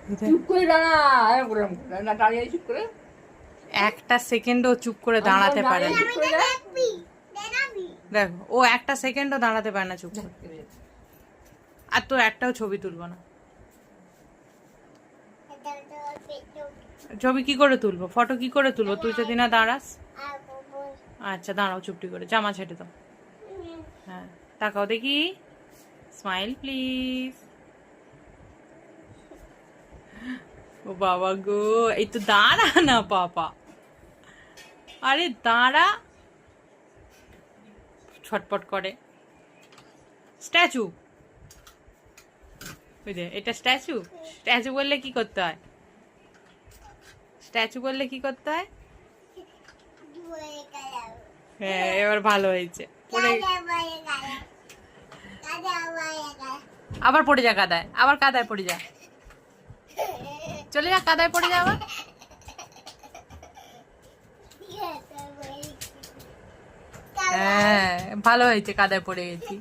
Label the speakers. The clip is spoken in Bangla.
Speaker 1: চুপ করে দাঁড়া, না দাঁড়িয়ে চুপ করে।
Speaker 2: একটা সেকেন্ডও চুপ করে দাঁড়াতে পারে না। দেখো ও একটা সেকেন্ডও দাঁড়াতে পারে না চুপ করে। আর তো একটাও ছবি তুলবো না। ছবি কি করে তুলবো, ফটো কি করে তুলবো তুই যদি না দাঁড়াস? আচ্ছা দাঁড়াও চুপটি করে, জামা ছেড়ে দাও। হ্যাঁ তাকাও দেখি, স্মাইল প্লিজ। ও বাবা গো, এই তো দাঁড়া না পাপা, আরে দাঁড়া, ছটপট করে। স্ট্যাচু, বুঝলে এটা স্ট্যাচু? স্ট্যাচু বললে কি করতে হয়? স্ট্যাচু বললে কি করতে হয়? হ্যাঁ এবার ভালো হয়েছে। আবার পড়ে যা কাদায়, আবার কাদায় পড়ে যা, চলে যা কাদায় পড়ে যা আবার। হ্যাঁ ভালো হয়েছে, কাদায় পড়ে গেছি।